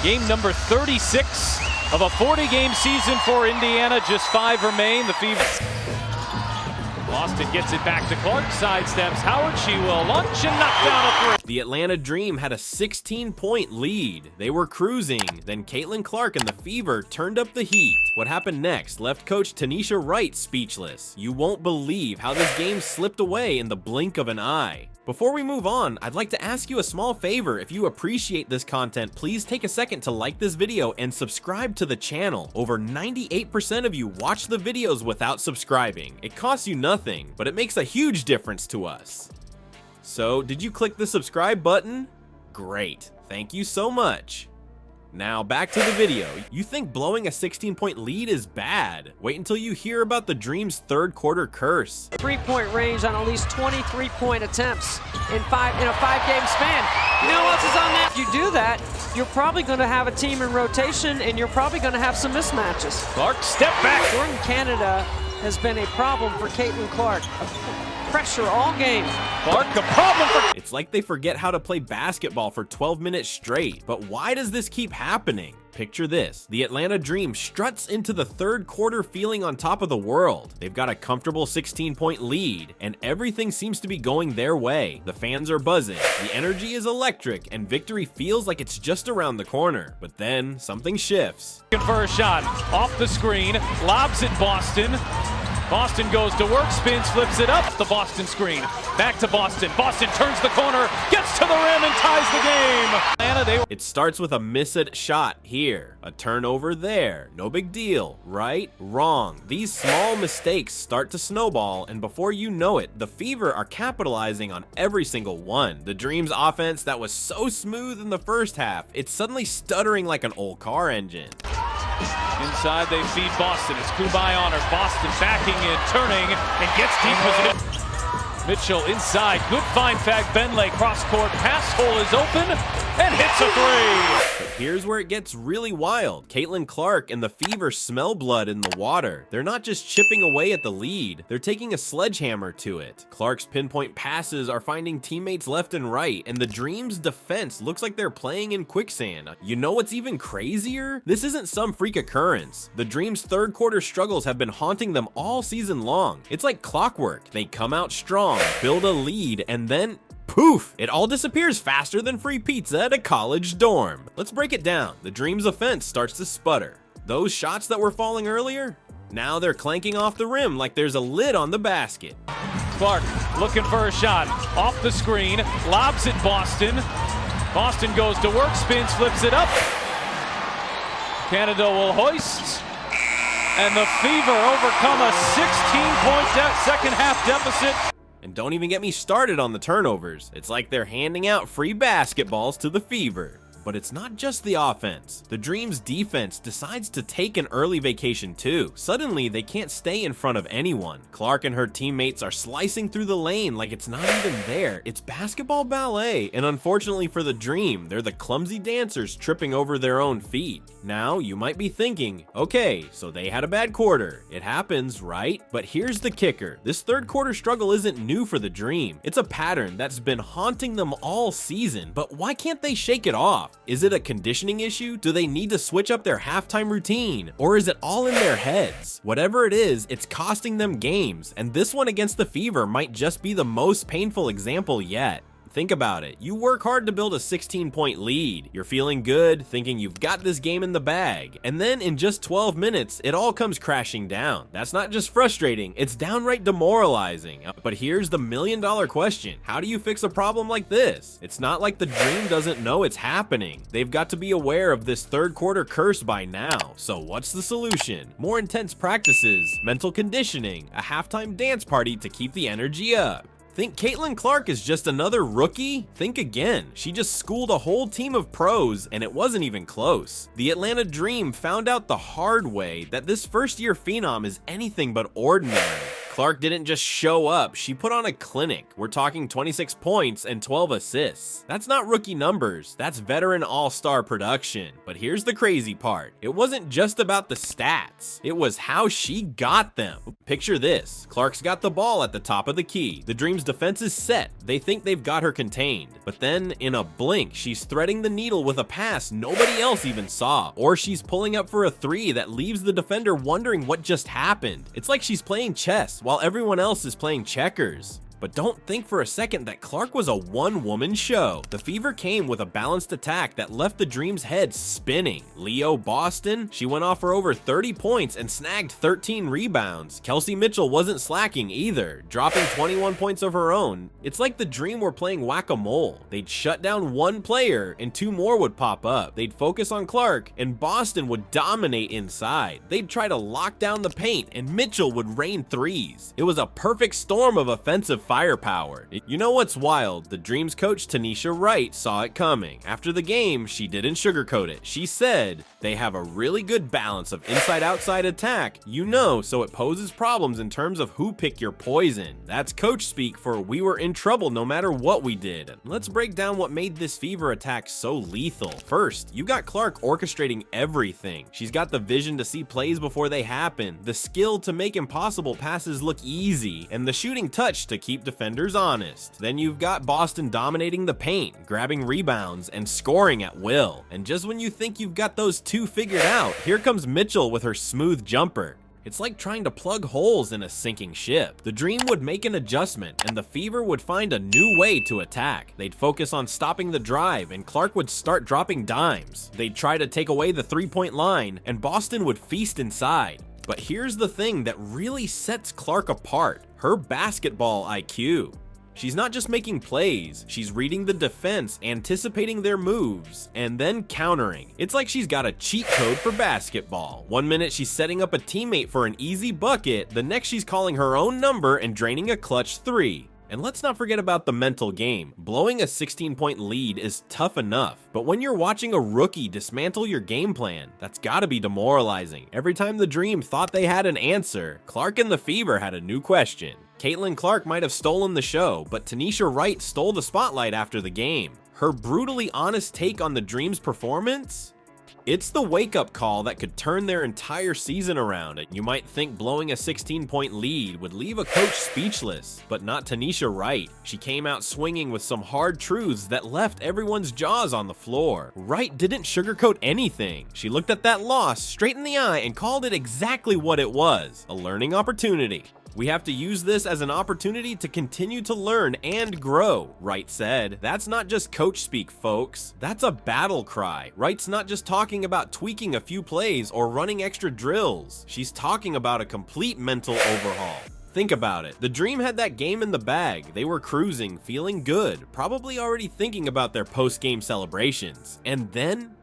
Game number 36 of a 40-game season for Indiana. Just 5 remain. The Fever. Boston gets it back to Clark. Sidesteps Howard. She will launch and knock down a three. The Atlanta Dream had a 16-point lead. They were cruising. Then Caitlin Clark and the Fever turned up the heat. What happened next left coach Tanisha Wright speechless. You won't believe how this game slipped away in the blink of an eye. Before we move on, I'd like to ask you a small favor. If you appreciate this content, please take a second to like this video and subscribe to the channel. Over 98% of you watch the videos without subscribing. It costs you nothing, but it makes a huge difference to us. So, did you click the subscribe button? Great, thank you so much. Now back to the video. You think blowing a 16-point lead is bad? Wait until you hear about the Dream's third quarter curse. 3-point range on at least 23-point attempts in a 5-game span. You know what else is on that? If you do that, you're probably going to have a team in rotation and you're probably going to have some mismatches. Clark, step back. Jordan Canada has been a problem for Caitlin Clark. Pressure all game. Clark, a problem for... It's like they forget how to play basketball for 12 minutes straight. But why does this keep happening? Picture this. The Atlanta Dream struts into the third quarter feeling on top of the world. They've got a comfortable 16-point lead, and everything seems to be going their way. The fans are buzzing, the energy is electric, and victory feels like it's just around the corner. But then, something shifts. For a shot, off the screen, lobs it Boston. Boston goes to work, spins, flips it up the Boston screen. Back to Boston. Boston turns the corner, gets to the rim, and ties the game. Atlanta, It starts with a missed shot here, a turnover there. No big deal, right? Wrong. These small mistakes start to snowball, and before you know it, the Fever are capitalizing on every single one. The Dream's offense that was so smooth in the first half, it's suddenly stuttering like an old car engine. Inside they feed Boston. It's Kubai on her. Boston backing in, turning, and gets deep with it. Mitchell inside. Good find, Benley. Cross court. Pass hole is open and hits a three. But here's where it gets really wild. Caitlin Clark and the Fever smell blood in the water. They're not just chipping away at the lead. They're taking a sledgehammer to it. Clark's pinpoint passes are finding teammates left and right, and the Dream's defense looks like they're playing in quicksand. You know what's even crazier? This isn't some freak occurrence. The Dream's third quarter struggles have been haunting them all season long. It's like clockwork. They come out strong, build a lead, and then poof! It all disappears faster than free pizza at a college dorm. Let's break it down. The Dream's offense starts to sputter. Those shots that were falling earlier, now they're clanking off the rim like there's a lid on the basket. Clark looking for a shot. Off the screen, lobs it Boston. Boston goes to work, spins, flips it up. Canada will hoist. And the Fever overcome a 16-point second half deficit. And don't even get me started on the turnovers. It's like they're handing out free basketballs to the Fever. But it's not just the offense. The Dream's defense decides to take an early vacation too. Suddenly, they can't stay in front of anyone. Clark and her teammates are slicing through the lane like it's not even there. It's basketball ballet, and unfortunately for the Dream, they're the clumsy dancers tripping over their own feet. Now, you might be thinking, okay, so they had a bad quarter. It happens, right? But here's the kicker. This third quarter struggle isn't new for the Dream. It's a pattern that's been haunting them all season, but why can't they shake it off? Is it a conditioning issue? Do they need to switch up their halftime routine? Or is it all in their heads? Whatever it is, it's costing them games, and this one against the Fever might just be the most painful example yet. Think about it. You work hard to build a 16-point lead. You're feeling good, thinking you've got this game in the bag. And then in just 12 minutes, it all comes crashing down. That's not just frustrating, it's downright demoralizing. But here's the million-dollar question. How do you fix a problem like this? It's not like the Dream doesn't know it's happening. They've got to be aware of this third quarter curse by now. So what's the solution? More intense practices, mental conditioning, a halftime dance party to keep the energy up. Think Caitlin Clark is just another rookie? Think again. She just schooled a whole team of pros, and it wasn't even close. The Atlanta Dream found out the hard way that this first-year phenom is anything but ordinary. Clark didn't just show up, she put on a clinic. We're talking 26 points and 12 assists. That's not rookie numbers, that's veteran all-star production. But here's the crazy part. It wasn't just about the stats, it was how she got them. Picture this, Clark's got the ball at the top of the key. The Dream's defense is set, they think they've got her contained. But then, in a blink, she's threading the needle with a pass nobody else even saw. Or she's pulling up for a three that leaves the defender wondering what just happened. It's like she's playing chess while everyone else is playing checkers. But don't think for a second that Clark was a one-woman show. The Fever came with a balanced attack that left the Dream's head spinning. Leo Boston, she went off for over 30 points and snagged 13 rebounds. Kelsey Mitchell wasn't slacking either, dropping 21 points of her own. It's like the Dream were playing whack-a-mole. They'd shut down one player and two more would pop up. They'd focus on Clark and Boston would dominate inside. They'd try to lock down the paint and Mitchell would rain threes. It was a perfect storm of offensive firepower. You know what's wild? The Dream's coach Tanisha Wright saw it coming. After the game, she didn't sugarcoat it. She said, they have a really good balance of inside-outside attack, so it poses problems in terms of who pick your poison. That's coach speak for we were in trouble no matter what we did. Let's break down what made this Fever attack so lethal. First, you got Clark orchestrating everything. She's got the vision to see plays before they happen, the skill to make impossible passes look easy, and the shooting touch to keep defenders honest. Then you've got Boston dominating the paint, grabbing rebounds, and scoring at will. And just when you think you've got those two figured out, here comes Mitchell with her smooth jumper. It's like trying to plug holes in a sinking ship. The Dream would make an adjustment, and the Fever would find a new way to attack. They'd focus on stopping the drive, and Clark would start dropping dimes. They'd try to take away the three-point line, and Boston would feast inside. But here's the thing that really sets Clark apart, her basketball IQ. She's not just making plays, she's reading the defense, anticipating their moves, and then countering. It's like she's got a cheat code for basketball. One minute she's setting up a teammate for an easy bucket, the next she's calling her own number and draining a clutch three. And let's not forget about the mental game. Blowing a 16-point lead is tough enough, but when you're watching a rookie dismantle your game plan, that's gotta be demoralizing. Every time the Dream thought they had an answer, Clark and the Fever had a new question. Caitlin Clark might have stolen the show, but Tanisha Wright stole the spotlight after the game. Her brutally honest take on the Dream's performance? It's the wake-up call that could turn their entire season around. You might think blowing a 16-point lead would leave a coach speechless, but not Tanisha Wright. She came out swinging with some hard truths that left everyone's jaws on the floor. Wright didn't sugarcoat anything. She looked at that loss straight in the eye and called it exactly what it was, a learning opportunity. We have to use this as an opportunity to continue to learn and grow, Wright said. That's not just coach speak, folks. That's a battle cry. Wright's not just talking about tweaking a few plays or running extra drills. She's talking about a complete mental overhaul. Think about it. The Dream had that game in the bag. They were cruising, feeling good, probably already thinking about their post-game celebrations. And then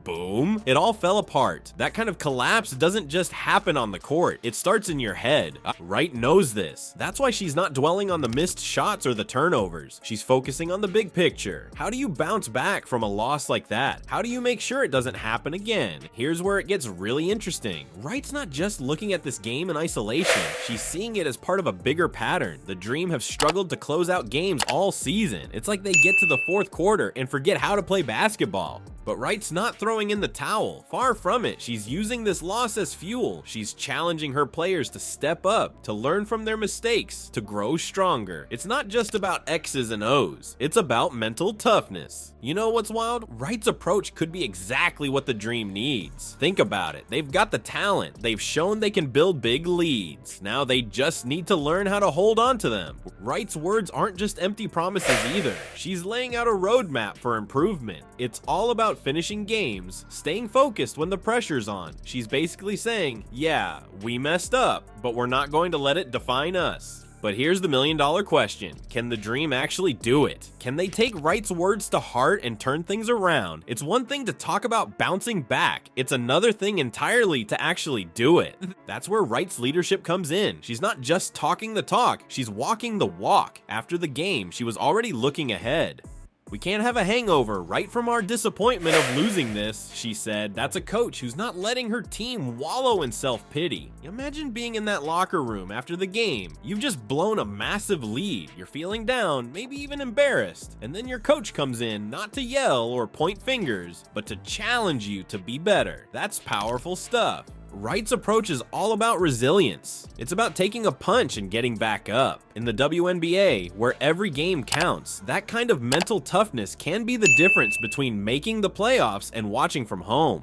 boom, it all fell apart. That kind of collapse doesn't just happen on the court, it starts in your head. Wright knows this. That's why she's not dwelling on the missed shots or the turnovers. She's focusing on the big picture. How do you bounce back from a loss like that? How do you make sure it doesn't happen again? Here's where it gets really interesting. Wright's not just looking at this game in isolation, she's seeing it as part of a bigger pattern. The Dream have struggled to close out games all season. It's like they get to the fourth quarter and forget how to play basketball. But Wright's not throwing in the towel. Far from it. She's using this loss as fuel. She's challenging her players to step up, to learn from their mistakes, to grow stronger. It's not just about X's and O's. It's about mental toughness. You know what's wild? Wright's approach could be exactly what the Dream needs. Think about it. They've got the talent. They've shown they can build big leads. Now they just need to learn how to hold on to them. Wright's words aren't just empty promises either. She's laying out a roadmap for improvement. It's all about finishing games, staying focused when the pressure's on. She's basically saying, yeah, we messed up, but we're not going to let it define us. But here's the million-dollar question. Can the Dream actually do it? Can they take Wright's words to heart and turn things around? It's one thing to talk about bouncing back. It's another thing entirely to actually do it. That's where Wright's leadership comes in. She's not just talking the talk, she's walking the walk. After the game, she was already looking ahead. "We can't have a hangover right from our disappointment of losing this," she said. That's a coach who's not letting her team wallow in self-pity. Imagine being in that locker room after the game. You've just blown a massive lead. You're feeling down, maybe even embarrassed. And then your coach comes in not to yell or point fingers, but to challenge you to be better. That's powerful stuff. Wright's approach is all about resilience. It's about taking a punch and getting back up. In the WNBA, where every game counts, that kind of mental toughness can be the difference between making the playoffs and watching from home.